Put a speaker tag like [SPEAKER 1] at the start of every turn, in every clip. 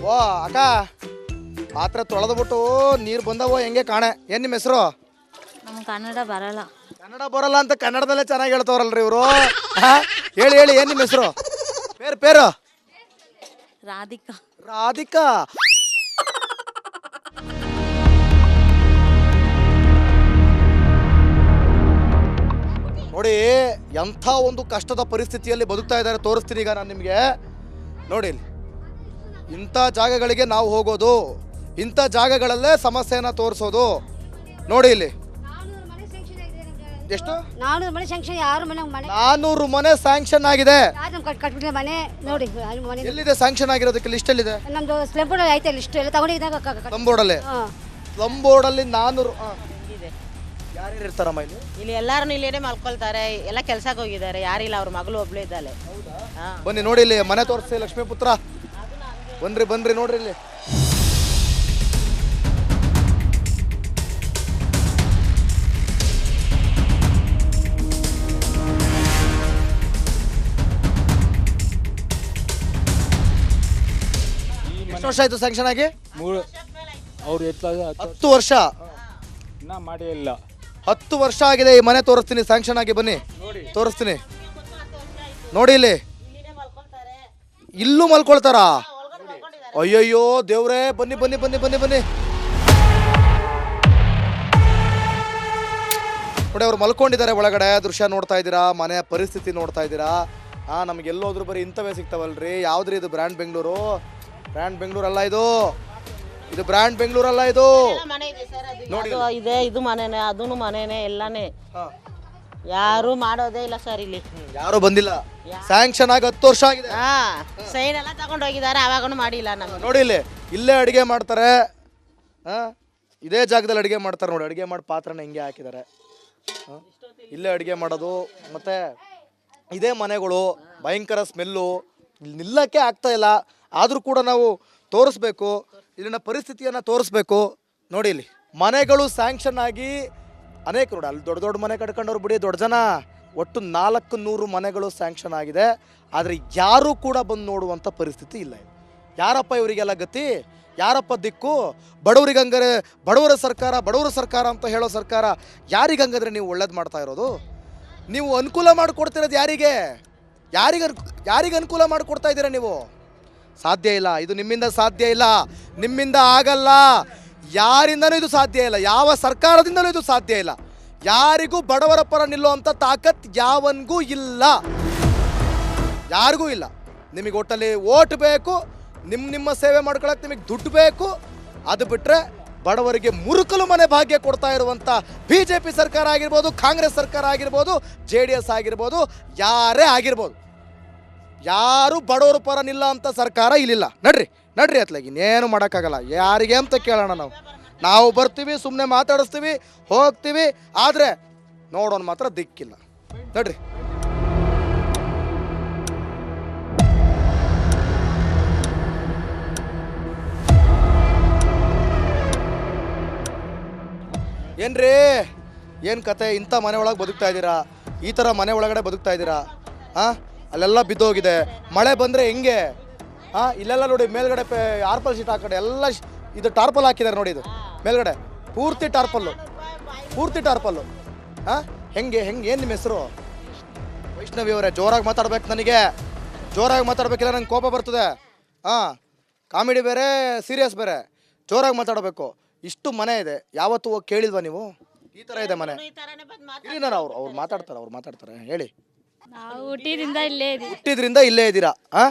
[SPEAKER 1] ಓ ಅಕ್ಕ ಪಾತ್ರೆ ತೊಳೆದ್ಬಿಟ್ಟು ನೀರು ಬಂದವೋ ಹೆಂಗೆ ಕಾಣೆ. ಏನು ನಿಮ್ಮ ಹೆಸರು?
[SPEAKER 2] ನಮ್ಗೆ ಕನ್ನಡ ಬರಲ್ಲ.
[SPEAKER 1] ಕನ್ನಡ ಬರಲ್ಲ ಅಂತ ಕನ್ನಡದಲ್ಲೇ ಚೆನ್ನಾಗಿ ಹೇಳ್ತವ್ರಲ್ರಿ ಇವರು. ಹೇಳಿ ಹೇಳಿ, ಏನು ನಿಮ್ಮ ಹೆಸರು? ಪೇರು
[SPEAKER 2] ರಾಧಿಕಾ.
[SPEAKER 1] ರಾಧಿಕಾ. ನೋಡಿ ಎಂಥ ಒಂದು ಕಷ್ಟದ ಪರಿಸ್ಥಿತಿಯಲ್ಲಿ ಬದುಕ್ತಾ ಇದ್ದಾರೆ ತೋರಿಸ್ತೀನಿ ಈಗ ನಾನು ನಿಮಗೆ. ನೋಡಿ ಇಂಥ ಜಾಗಗಳಿಗೆ ನಾವು ಹೋಗೋದು, ಇಂಥ ಜಾಗಗಳಲ್ಲೇ ಸಮಸ್ಯೆನ ತೋರಿಸೋದು. ನೋಡಿ ಇಲ್ಲಿ ಎಷ್ಟು
[SPEAKER 3] 400 ಮನೆ ಸ್ಯಾಂಕ್ಷನ್. ಯಾರು ಮನೆ
[SPEAKER 1] 400 ಮನೆ ಸ್ಯಾಂಕ್ಷನ್ ಆಗಿದೆ.
[SPEAKER 3] ಕಟ್ಬಿಟ್ಟಿಲ್ಲ ಮನೆ. ನೋಡಿ ಮನೆ
[SPEAKER 1] ಎಲ್ಲಿದೆ ಸ್ಯಾಂಕ್ಷನ್ ಆಗಿರೋದಕ್ಕೆ? ಲಿಸ್ಟ್ ಎಲ್ಲಿದೆ?
[SPEAKER 3] ನಮ್ದು ಸ್ಲಮ್ ಬೋರ್ಡ್ ಐತೆ ಲಿಸ್ಟ್ ಎಲ್ಲ ತಗೊಂಡಿದ್ದಾಗ
[SPEAKER 1] ಸ್ಲಮ್ ಬೋರ್ಡಲ್ಲಿ 400. ಯಾರ್ಯಾರು ಇರ್ತಾರಮ್ಮ ಇಲ್ಲಿ?
[SPEAKER 4] ಇಲ್ಲಿ ಎಲ್ಲಾರು ಇಲ್ಲೇನೆ ಮಲ್ಕೊಳ್ತಾರೆ. ಎಲ್ಲ ಕೆಲ್ಸಕ್ಕೆ ಹೋಗಿದ್ದಾರೆ, ಯಾರಿಲ್ಲ. ಅವ್ರ ಮಗಳು ಒಬ್ಳು ಇದ್ದಾಳೆ.
[SPEAKER 1] ಬನ್ನಿ ನೋಡಿ ಇಲ್ಲಿ ಮನೆ ತೋರಿಸಿ ಲಕ್ಷ್ಮೀಪುತ್ರ. ಬನ್ರಿ ನೋಡ್ರಿ ಇಲ್ಲಿ. ಎಷ್ಟು ವರ್ಷ ಆಯ್ತು ಸ್ಯಾಂಕ್ಷನ್ ಆಗಿ?
[SPEAKER 5] ಅವ್ರು
[SPEAKER 1] 10 ವರ್ಷ
[SPEAKER 5] ಇನ್ನ ಮಾಡೇ ಇಲ್ಲ.
[SPEAKER 1] 10 ವರ್ಷ ಆಗಿದೆ ಈ ಮನೆ. ತೋರಿಸ್ತೀನಿ ಸ್ಯಾಂಕ್ಷನ್ ಆಗಿ. ಬನ್ನಿ ತೋರಿಸ್ತೀನಿ. ನೋಡಿ ಇಲ್ಲಿ ಇಲ್ಲೂ ಮಲ್ಕೊಳ್ತಾರ. ಅಯ್ಯಯ್ಯೋ ದೇವ್ರೇ, ಬನ್ನಿ ಬನ್ನಿ ಬನ್ನಿ ಬನ್ನಿ ಬನ್ನಿ ನೋಡಿ, ಅವ್ರು ಮಲ್ಕೊಂಡಿದ್ದಾರೆ ಒಳಗಡೆ. ದೃಶ್ಯ ನೋಡ್ತಾ ಇದ್ದೀರಾ, ಮನೆಯ ಪರಿಸ್ಥಿತಿ ನೋಡ್ತಾ ಇದ್ದೀರಾ. ನಮ್ಗೆ ಎಲ್ಲೋದ್ರು ಬರೀ ಇಂಥವೇ ಸಿಗ್ತಾವಲ್ರಿ. ಯಾವ್ದ್ರಿ ಇದು? ಬ್ರ್ಯಾಂಡ್ ಬೆಂಗಳೂರು? ಬ್ರ್ಯಾಂಡ್ ಬೆಂಗಳೂರಲ್ಲ ಇದು. ಇದು ಬ್ರ್ಯಾಂಡ್ ಬೆಂಗಳೂರಲ್ಲ ಇದು.
[SPEAKER 4] ನೋಡಿ ಇದೆ, ಇದು ಮನೆನೇ, ಅದೂ ಮನೆನೇ, ಎಲ್ಲಾನೇ. ಯಾರು ಮಾಡೋದೇ ಇಲ್ಲ ಸರ್ ಇಲ್ಲಿ.
[SPEAKER 1] ಯಾರು ಬಂದಿಲ್ಲ. ಸ್ಯಾಂಕ್ಷನ್ ಆಗಿ 10 ವರ್ಷ ಆಗಿದೆ.
[SPEAKER 4] ಸೈನ್ ಎಲ್ಲ ತಗೊಂಡು ಹೋಗಿದ್ದಾರೆ, ಅವಾಗೂ ಮಾಡಿಲ್ಲ ನಮ್ಗೆ.
[SPEAKER 1] ನೋಡಿ ಇಲ್ಲಿ ಇಲ್ಲೇ ಅಡಿಗೆ ಮಾಡ್ತಾರೆ. ಇದೇ ಜಾಗದಲ್ಲಿ ಅಡಿಗೆ ಮಾಡ್ತಾರೆ ನೋಡಿ. ಅಡಿಗೆ ಮಾಡಿ ಪಾತ್ರನ ಹಿಂಗೆ ಹಾಕಿದ್ದಾರೆ. ಇಲ್ಲೇ ಅಡಿಗೆ ಮಾಡೋದು. ಮತ್ತೆ ಇದೇ ಮನೆಗಳು. ಭಯಂಕರ ಸ್ಮೆಲ್ಲು. ಇಲ್ಲಿ ನಿಲ್ಲಕ್ಕೆ ಆಗ್ತಾ ಇಲ್ಲ. ಆದರೂ ಕೂಡ ನಾವು ತೋರಿಸ್ಬೇಕು, ಇಲ್ಲಿನ ಪರಿಸ್ಥಿತಿಯನ್ನು ತೋರಿಸ್ಬೇಕು. ನೋಡಿ ಇಲ್ಲಿ ಮನೆಗಳು ಸ್ಯಾಂಕ್ಷನ್ ಆಗಿ ಅನೇಕ ನೋಡಿ. ಅಲ್ಲಿ ದೊಡ್ಡ ದೊಡ್ಡ ಮನೆ ಕಟ್ಕೊಂಡವ್ರು ಬಿಡಿ, ದೊಡ್ಡ ಜನ. ಒಟ್ಟು 400 ಮನೆಗಳು ಸ್ಯಾಂಕ್ಷನ್ ಆಗಿದೆ. ಆದರೆ ಯಾರೂ ಕೂಡ ಬಂದು ನೋಡುವಂಥ ಪರಿಸ್ಥಿತಿ ಇಲ್ಲ. ಯಾರಪ್ಪ ಇವರಿಗೆಲ್ಲ ಗತಿ? ಯಾರಪ್ಪ ದಿಕ್ಕು? ಬಡವರಿಗಂಗಾರೆ ಬಡವರ ಸರ್ಕಾರ ಅಂತ ಹೇಳೋ ಸರ್ಕಾರ ಯಾರಿಗಂಗಾದ್ರೆ ನೀವು ಒಳ್ಳೇದು ಮಾಡ್ತಾ ಇರೋದು? ನೀವು ಅನುಕೂಲ ಮಾಡಿಕೊಡ್ತಿರೋದು ಯಾರಿಗೆ? ಯಾರಿಗೆ ಅನುಕೂಲ ಮಾಡಿಕೊಡ್ತಾ ಇದ್ದೀರಾ ನೀವು? ಸಾಧ್ಯ ಇಲ್ಲ. ಇದು ನಿಮ್ಮಿಂದ ಸಾಧ್ಯ ಇಲ್ಲ, ನಿಮ್ಮಿಂದ ಆಗಲ್ಲ, ಯಾರಿಂದನೂ ಇದು ಸಾಧ್ಯ ಇಲ್ಲ, ಯಾವ ಸರ್ಕಾರದಿಂದಲೂ ಇದು ಸಾಧ್ಯ ಇಲ್ಲ. ಯಾರಿಗೂ ಬಡವರ ಪರ ನಿಲ್ಲುವಂಥ ತಾಕತ್ ಯಾವನಿಗೂ ಇಲ್ಲ, ಯಾರಿಗೂ ಇಲ್ಲ. ನಿಮಗೆ ಒಟ್ಟಲ್ಲಿ ಓಟ್ ಬೇಕು, ನಿಮ್ಮ ಸೇವೆ ಮಾಡ್ಕೊಳಕ್ಕೆ ನಿಮಗೆ ದುಡ್ಡು ಬೇಕು. ಅದು ಬಿಟ್ಟರೆ ಬಡವರಿಗೆ ಮುರುಕಲು ಮನೆ ಭಾಗ್ಯ ಕೊಡ್ತಾ ಇರುವಂಥ BJP ಸರ್ಕಾರ ಆಗಿರ್ಬೋದು, ಕಾಂಗ್ರೆಸ್ ಸರ್ಕಾರ ಆಗಿರ್ಬೋದು, JDS ಆಗಿರ್ಬೋದು, ಯಾರೇ ಆಗಿರ್ಬೋದು, ಯಾರು ಬಡವರ ಪರ ನಿಲ್ಲ ಅಂತ ಸರ್ಕಾರ ಇಲ್ಲಿಲ್ಲ. ನಡ್ರಿ ಅತ್ಲಾಗಿ ಇನ್ನೇನು ಮಾಡೋಕ್ಕಾಗಲ್ಲ. ಯಾರಿಗೆ ಅಂತ ಕೇಳೋಣ ನಾವು ಬರ್ತೀವಿ, ಸುಮ್ಮನೆ ಮಾತಾಡಿಸ್ತೀವಿ, ಹೋಗ್ತೀವಿ. ಆದರೆ ನೋಡೋನು ಮಾತ್ರ ದಿಕ್ಕಿಲ್ಲ. ನಡ್ರಿ. ಏನ್ರಿ ಏನು ಕತೆ? ಇಂಥ ಮನೆ ಒಳಗೆ ಬದುಕ್ತಾ ಇದ್ದೀರಾ, ಈ ಥರ ಮನೆ ಒಳಗಡೆ ಬದುಕ್ತಾ ಇದ್ದೀರಾ. ಅಲ್ಲೆಲ್ಲ ಬಿದ್ದೋಗಿದೆ. ಮಳೆ ಬಂದರೆ ಹೆಂಗೆ? ಇಲ್ಲೆಲ್ಲ ನೋಡಿ ಮೇಲ್ಗಡೆ ಆರ್ಪಲ್ ಶೀಟ್ ಹಾಕಡೆ ಎಲ್ಲ ಇದು ಟಾರ್ಪಲ್ ಹಾಕಿದ್ದಾರೆ ನೋಡಿ. ಇದು ಮೇಲ್ಗಡೆ ಪೂರ್ತಿ ಟಾರ್ಪಲ್ಲು. ಹೆಂಗೆ ಏನು ನಿಮ್ಮ ಹೆಸರು? ವೈಷ್ಣವಿ ಅವರೇ, ಜೋರಾಗಿ ಮಾತಾಡ್ಬೇಕು. ನನಗೆ ಜೋರಾಗಿ ಮಾತಾಡ್ಬೇಕಿಲ್ಲ, ನಂಗೆ ಕೋಪ ಬರ್ತದೆ. ಕಾಮಿಡಿ ಬೇರೆ, ಸೀರಿಯಸ್ ಬೇರೆ. ಜೋರಾಗಿ ಮಾತಾಡಬೇಕು. ಇಷ್ಟು ಮನೆ ಇದೆ, ಯಾವತ್ತೂ ಹೋಗಿ ಕೇಳಿಲ್ವಾ ನೀವು? ಈ ಥರ ಇದೆ ಮನೆ. ಇಲ್ಲಿ ನಾನು ಅವ್ರು ಮಾತಾಡ್ತಾರೆ. ಹೇಳಿ.
[SPEAKER 2] ನಾವು ಹುಟ್ಟಿದ್ರಿಂದ
[SPEAKER 1] ಇಲ್ಲೇ ಇದ್ದೀರಾ?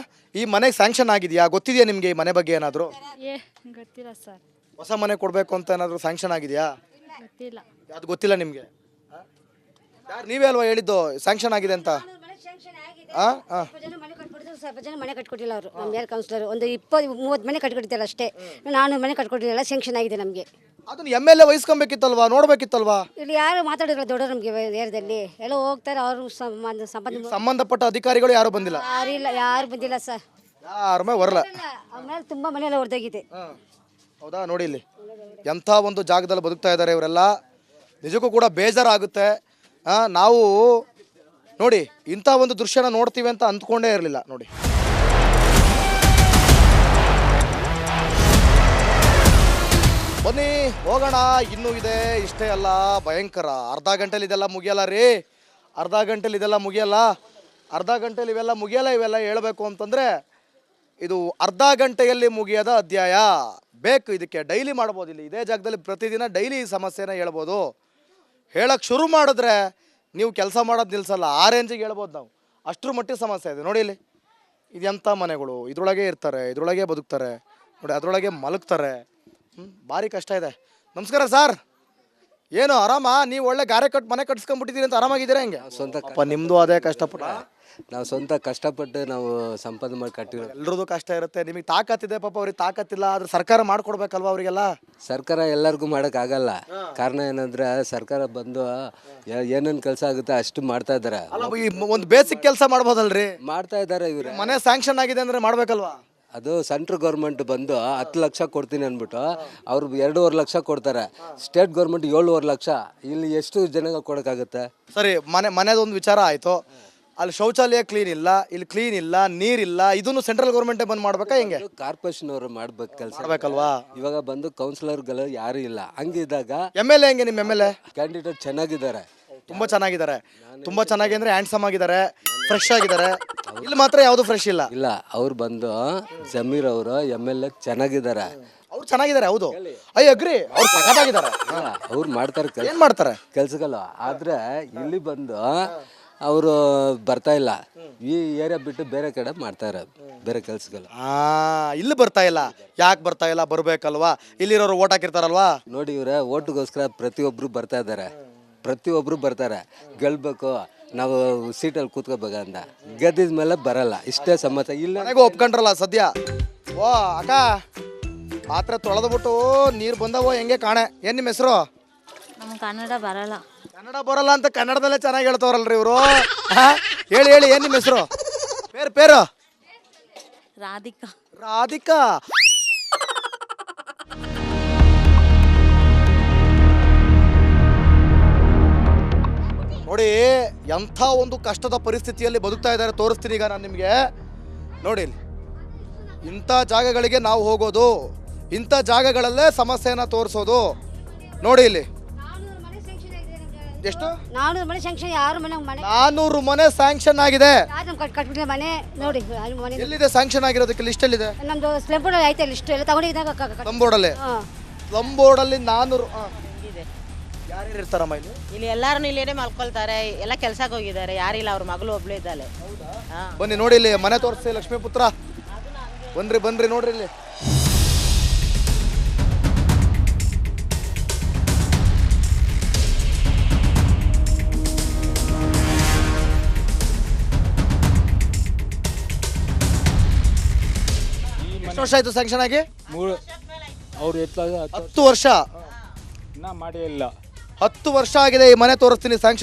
[SPEAKER 1] ಈ ಮನೆಗೆ ಸ್ಯಾಂಕ್ಷನ್ ಆಗಿದೆಯಾ? ಗೊತ್ತಿದೆಯಾ ನಿಮಗೆ ಈ ಮನೆ ಬಗ್ಗೆ ಏನಾದರೂ?
[SPEAKER 2] ಗೊತ್ತಿಲ್ಲ ಸರ್.
[SPEAKER 1] ಹೊಸ ಮನೆ ಕೊಡಬೇಕು ಅಂತ ಏನಾದರೂ ಸ್ಯಾಂಕ್ಷನ್ ಆಗಿದೆಯಾ?
[SPEAKER 2] ಗೊತ್ತಿಲ್ಲ.
[SPEAKER 1] ಅದು ಗೊತ್ತಿಲ್ಲ ನಿಮಗೆ? ನೀವೇ ಅಲ್ವಾ ಹೇಳಿದ್ದು ಸ್ಯಾಂಕ್ಷನ್ ಆಗಿದೆ ಅಂತ?
[SPEAKER 3] ಸ್ವಲ್ಪ ಜನ ಮನೆ ಕಟ್ಕೊಟ್ಟಿಲ್ಲ ಅವರು. ನಮ್ಮ ಮೇಲ್ ಕೌನ್ಸಿಲರ್ ಒಂದು 20-30 ಮನೆ ಕಟ್ಕೊಟ್ಟಿದ್ದಾರೆ ಅಷ್ಟೇ. 400 ಮನೆ ಕಟ್ಕೊಟ್ಟಿಲ್ಲ. ಸ್ಯಾಂಕ್ಷನ್ ಆಗಿದೆ ನಮಗೆ.
[SPEAKER 1] ಅದನ್ನ MLA ವಹಿಸ್ಕೊಬೇಕಿತ್ತಲ್ವಾ, ನೋಡ್ಬೇಕಿತ್ತಲ್ವಾ?
[SPEAKER 3] ಇಲ್ಲಿ ಯಾರು ಮಾತಾಡಿಲ್ಲ ದೊಡ್ಡವರು ನಮಗೆ ಏರಿಯಾದಲ್ಲಿ. ಎಲ್ಲ ಹೋಗ್ತಾರೆ, ಅವರು
[SPEAKER 1] ಸಂಬಂಧಪಟ್ಟ ಅಧಿಕಾರಿಗಳು ಯಾರು ಬಂದಿಲ್ಲ?
[SPEAKER 3] ಯಾರು ಬಂದಿಲ್ಲ ಸರ್.
[SPEAKER 1] ಯಾರ ಬರಲ್ಲ.
[SPEAKER 3] ಅವ್ರ ಮೇಲೆ ತುಂಬ ಮನೆಯೆಲ್ಲ ಹೊಡೆದೋಗಿದೆ.
[SPEAKER 1] ಹೌದಾ? ನೋಡಿ ಇಲ್ಲಿ ಎಂಥ ಒಂದು ಜಾಗದಲ್ಲಿ ಬದುಕ್ತಾ ಇದ್ದಾರೆ ಇವರೆಲ್ಲ. ನಿಜಕ್ಕೂ ಕೂಡ ಬೇಜಾರಾಗುತ್ತೆ. ನಾವು ನೋಡಿ ಇಂಥ ಒಂದು ದೃಶ್ಯನ ನೋಡ್ತೀವಿ ಅಂತ ಅಂದ್ಕೊಂಡೇ ಇರಲಿಲ್ಲ. ನೋಡಿ ಬನ್ನಿ ಹೋಗೋಣ. ಇನ್ನೂ ಇದೆ, ಇಷ್ಟೇ ಅಲ್ಲ, ಭಯಂಕರ. ಅರ್ಧ ಗಂಟೆಲಿ ಇದೆಲ್ಲ ಮುಗಿಯಲ್ಲ ರೀ, ಅರ್ಧ ಗಂಟೆಲಿ ಇದೆಲ್ಲ ಮುಗಿಯಲ್ಲ, ಅರ್ಧ ಗಂಟೆಲಿ ಇವೆಲ್ಲ ಮುಗಿಯಲ್ಲ. ಇವೆಲ್ಲ ಹೇಳಬೇಕು ಅಂತಂದರೆ ಇದು ಅರ್ಧ ಗಂಟೆಯಲ್ಲಿ ಮುಗಿಯದ ಅಧ್ಯಾಯ. ಬೇಕು ಇದಕ್ಕೆ ಡೈಲಿ ಮಾಡ್ಬೋದು. ಇಲ್ಲಿ ಇದೇ ಜಾಗದಲ್ಲಿ ಪ್ರತಿದಿನ ಡೈಲಿ ಈ ಸಮಸ್ಯೆನ ಹೇಳ್ಬೋದು. ಹೇಳಕ್ಕೆ ಶುರು ಮಾಡಿದ್ರೆ ನೀವು ಕೆಲಸ ಮಾಡೋದು ನಿಲ್ಲಿಸಲ್ಲ, ಆ ರೇಂಜಿಗೆ ಹೇಳ್ಬೋದು ನಾವು. ಅಷ್ಟರ ಮಟ್ಟಿಗೆ ಸಮಸ್ಯೆ ಇದೆ ನೋಡಿ. ಇಲ್ಲಿ ಇದೆಂಥ ಮನೆಗಳು, ಇದ್ರೊಳಗೆ ಇರ್ತಾರೆ, ಇದ್ರೊಳಗೆ ಬದುಕ್ತಾರೆ ನೋಡಿ, ಅದರೊಳಗೆ ಮಲಗ್ತಾರೆ. ಭಾರಿ ಕಷ್ಟ ಇದೆ. ನಮಸ್ಕಾರ ಸರ್, ಏನು ಆರಾಮ? ನೀವು ಒಳ್ಳೆ ಗಾರೆ ಮನೆ ಕಟ್ಸ್ಕೊಂಡ್ಬಿಟ್ಟಿದ್ದೀರಿ ಅಂತ ಆರಾಮಾಗಿದ್ದೀರಾ? ಹೆಂಗೆ
[SPEAKER 6] ಸ್ವಂತ
[SPEAKER 1] ಅಪ್ಪ ನಿಮ್ಮದು ಅದೇ ಕಷ್ಟಪಟ್ಟ?
[SPEAKER 6] ನಾವು ಸ್ವಂತ ಕಷ್ಟಪಟ್ಟು ನಾವು ಸಂಪಾದನೆ ಮಾಡಿ ಕಟ್ಟಿರೋ.
[SPEAKER 1] ಎಲ್ರದ್ದು ಕಷ್ಟ ಇರುತ್ತೆ. ನಿಮಗೆ ತಾಕತ್ತಿದೆ, ಪಾಪ ಅವ್ರಿಗೆ ತಾಕತ್ತಿಲ್ಲ. ಆದ್ರೆ ಸರ್ಕಾರ ಮಾಡ್ಕೊಡ್ಬೇಕಲ್ವಾ ಅವರಿಗೆಲ್ಲ?
[SPEAKER 6] ಸರ್ಕಾರ ಎಲ್ಲರಿಗೂ ಮಾಡೋಕ್ಕಾಗಲ್ಲ. ಕಾರಣ ಏನಂದ್ರೆ ಸರ್ಕಾರ ಬಂದು ಏನೇನು ಕೆಲಸ ಆಗುತ್ತೆ ಅಷ್ಟು ಮಾಡ್ತಾ ಇದ್ದಾರೆ.
[SPEAKER 1] ಅಲ್ಲ, ಈ ಒಂದು ಬೇಸಿಕ್ ಕೆಲಸ ಮಾಡ್ಬೋದಲ್ರಿ?
[SPEAKER 6] ಮಾಡ್ತಾ ಇದ್ದಾರೆ ಇವ್ರೆ.
[SPEAKER 1] ಮನೆ ಸ್ಯಾಂಕ್ಷನ್ ಆಗಿದೆ ಅಂದ್ರೆ ಮಾಡ್ಬೇಕಲ್ವಾ?
[SPEAKER 6] ಅದು ಸೆಂಟ್ರಲ್ ಗೌರ್ಮೆಂಟ್ ಬಂದು 10 ಲಕ್ಷ ಕೊಡ್ತೀನಿ ಅಂದ್ಬಿಟ್ಟು ಅವ್ರು 2.5 ಲಕ್ಷ ಕೊಡ್ತಾರೆ. State government 7.5 lakh. ಇಲ್ಲಿ ಎಷ್ಟು ಜನಗಳು ಕೊಡೋಕ್ಕಾಗುತ್ತೆ?
[SPEAKER 1] ಸರಿ, ಮನೆದೊಂದು ವಿಚಾರ ಆಯಿತು. ಅಲ್ಲಿ ಶೌಚಾಲಯ ಕ್ಲೀನ್ ಇಲ್ಲ, ಇಲ್ಲಿ ಕ್ಲೀನ್ ಇಲ್ಲ, ನೀರಿಲ್ಲ. ಇದನ್ನು ಸೆಂಟ್ರಲ್ ಗೌರ್ಮೆಂಟೇ ಬಂದ್ ಮಾಡ್ಬೇಕಾ ಹೆಂಗೆ?
[SPEAKER 6] ಕಾರ್ಪೊರೇಷನ್ ಅವರು ಮಾಡ್ಬೇಕು ಕೆಲಸ.
[SPEAKER 1] ಮಾಡ್ಬೇಕಲ್ವಾ?
[SPEAKER 6] ಇವಾಗ ಬಂದು ಕೌನ್ಸಿಲರ್ಗಳು ಯಾರು ಇಲ್ಲ. ಹಂಗಿದ್ದಾಗ
[SPEAKER 1] MLA ಹೆಂಗೆ? ನಿಮ್ಮ MLA
[SPEAKER 6] ಕ್ಯಾಂಡಿಡೇಟ್ ಚೆನ್ನಾಗಿದ್ದಾರೆ,
[SPEAKER 1] ತುಂಬ ಚೆನ್ನಾಗಿದ್ದಾರೆ. ತುಂಬ ಚೆನ್ನಾಗಿ ಅಂದರೆ ಹ್ಯಾಂಡ್ಸಮ್ ಆಗಿದ್ದಾರೆ, ಫ್ರೆಶ್ ಆಗಿದ್ದಾರೆ. ಇಲ್ಲಿ ಮಾತ್ರ ಯಾವುದು ಫ್ರೆಶ್ ಇಲ್ಲ.
[SPEAKER 6] ಇಲ್ಲ. ಅವ್ರು ಬಂದು ಜಮೀರ್ ಅವರು MLA ಚೆನ್ನಾಗಿದ್ದಾರೆ.
[SPEAKER 1] ಅವ್ರು ಚೆನ್ನಾಗಿದ್ದಾರೆ, ಹೌದು, ಐ ಅಗ್ರಿ. ಅವ್ರು ಸಖತ್ತಾಗಿದ್ದಾರೆ.
[SPEAKER 6] ಅವ್ರು ಮಾಡ್ತಾರೆ
[SPEAKER 1] ಏನು ಮಾಡ್ತಾರೆ
[SPEAKER 6] ಕೆಲ್ಸಗಳು. ಆದ್ರೆ ಇಲ್ಲಿ ಬಂದು ಅವರು ಬರ್ತಾ ಇಲ್ಲ. ಈ ಏರಿಯಾ ಬಿಟ್ಟು ಬೇರೆ ಕಡೆ ಮಾಡ್ತಾ ಇರೋದು ಬೇರೆ ಕೆಲ್ಸಗಳು.
[SPEAKER 1] ಇಲ್ಲಿ ಬರ್ತಾ ಇಲ್ಲ. ಯಾಕೆ ಬರ್ತಾ ಇಲ್ಲ? ಬರ್ಬೇಕಲ್ವಾ? ಇಲ್ಲಿರೋರು ಓಟ್ ಹಾಕಿರ್ತಾರಲ್ವಾ?
[SPEAKER 6] ನೋಡಿ ಇವ್ರೆ, ಓಟ್ಗೋಸ್ಕರ ಪ್ರತಿಯೊಬ್ರು ಬರ್ತಾ ಇದ್ದಾರೆ, ಪ್ರತಿಯೊಬ್ರು ಬರ್ತಾರೆ. ಗೆಲ್ಬೇಕು, ನಾವು ಸೀಟಲ್ಲಿ ಕೂತ್ಕೋಬೇಕಂತ. ಗೆದ್ದಿದ ಮೇಲೆ ಬರಲ್ಲ. ಇಷ್ಟೇ ಸಮಸ್ಯೆ. ಇಲ್ಲ
[SPEAKER 1] ನನಗೂ ಒಪ್ಕೊಂಡ್ರಲ್ಲ ಸದ್ಯ. ಓ ಅಕ್ಕ, ಪಾತ್ರೆ ತೊಳೆದ್ಬಿಟ್ಟು ನೀರು ಬಂದವೋ ಹೆಂಗೆ ಕಾಣೆ. ಏನು ನಿಮ್ಮ ಹೆಸರು?
[SPEAKER 2] ನಮ್ಗೆ ಕನ್ನಡ ಬರಲ್ಲ.
[SPEAKER 1] ಕನ್ನಡ ಬರಲ್ಲ ಅಂತ ಕನ್ನಡದಲ್ಲೇ ಚೆನ್ನಾಗಿ ಹೇಳ್ತವ್ರಲ್ರಿ ಇವರು. ಹೇಳಿ ಹೇಳಿ, ಏನು ನಿಮ್ಮ ಹೆಸರು? ಪೇರು?
[SPEAKER 2] ರಾಧಿಕಾ.
[SPEAKER 1] ರಾಧಿಕಾ. ನೋಡಿ ಎಂಥ ಒಂದು ಕಷ್ಟದ ಪರಿಸ್ಥಿತಿಯಲ್ಲಿ ಬದುಕ್ತಾ ಇದ್ದಾರೆ ತೋರಿಸ್ತೀನಿ ಈಗ ನಾನು ನಿಮಗೆ. ನೋಡಿ ಇಲ್ಲಿ ಇಂಥ ಜಾಗಗಳಿಗೆ ನಾವು ಹೋಗೋದು, ಇಂಥ ಜಾಗಗಳಲ್ಲೇ ಸಮಸ್ಯೆನ ತೋರಿಸೋದು. ನೋಡಿ ಇಲ್ಲಿ ಎಷ್ಟು
[SPEAKER 3] 400 ಮನೆ ಸ್ಯಾಂಕ್ಷನ್. ಯಾರು ಮನೆ
[SPEAKER 1] 400 ಮನೆ ಸ್ಯಾಂಕ್ಷನ್ ಆಗಿದೆ.
[SPEAKER 3] ಯಾರು ಕಟ್ಬಿಟ್ಟಿಲ್ಲ ಮನೆ ನೋಡಿ. ಮನೆ
[SPEAKER 1] ಎಲ್ಲಿದೆ ಸ್ಯಾಂಕ್ಷನ್ ಆಗಿರೋದಕ್ಕೆ? ಲಿಸ್ಟ್ ಎಲ್ಲಿದೆ?
[SPEAKER 3] ನಮ್ದು ಸ್ಲಮ್ ಬೋರ್ಡ್ ಐತೆ ಲಿಸ್ಟ್ ಎಲ್ಲ ತಗೊಂಡಿದ್ದಾಗ.
[SPEAKER 1] ಸ್ಲಂಬೋರ್ಡಲ್ಲಿ 400 ಯಾರ್ಯಾರು ಇರ್ತಾರಮ್ಮ ಇಲ್ಲಿ?
[SPEAKER 4] ಇಲ್ಲಿ ಎಲ್ಲಾರು ಇಲ್ಲೇನೆ ಮಲ್ಕೊಳ್ತಾರೆ. ಎಲ್ಲ ಕೆಲ್ಸಕ್ಕೆ ಹೋಗಿದ್ದಾರೆ, ಯಾರಿಲ್ಲ. ಅವ್ರ ಮಗಳು ಒಬ್ಳು ಇದ್ದಾಳೆ.
[SPEAKER 1] ಬನ್ನಿ ನೋಡಿ ಇಲ್ಲಿ ಮನೆ ತೋರಿಸಿ ಲಕ್ಷ್ಮೀಪುತ್ರ. ಬನ್ರಿ ನೋಡ್ರಿ ಇಲ್ಲಿ. ಎಷ್ಟು ವರ್ಷ ಆಯ್ತು ಸ್ಯಾಂಕ್ಷನ್ ಆಗಿ?
[SPEAKER 5] ಅವ್ರು ಎತ್ತಲಾಗ
[SPEAKER 1] 10 ವರ್ಷ.
[SPEAKER 5] ಇನ್ನೂ ಮಾಡೇ ಇಲ್ಲ.
[SPEAKER 1] 10 ವರ್ಷ ಆಗಿದೆ ಈ ಮನೆ ತೋರಿಸ್ತೀನಿ ಸ್ಯಾಂಕ್ಷನ್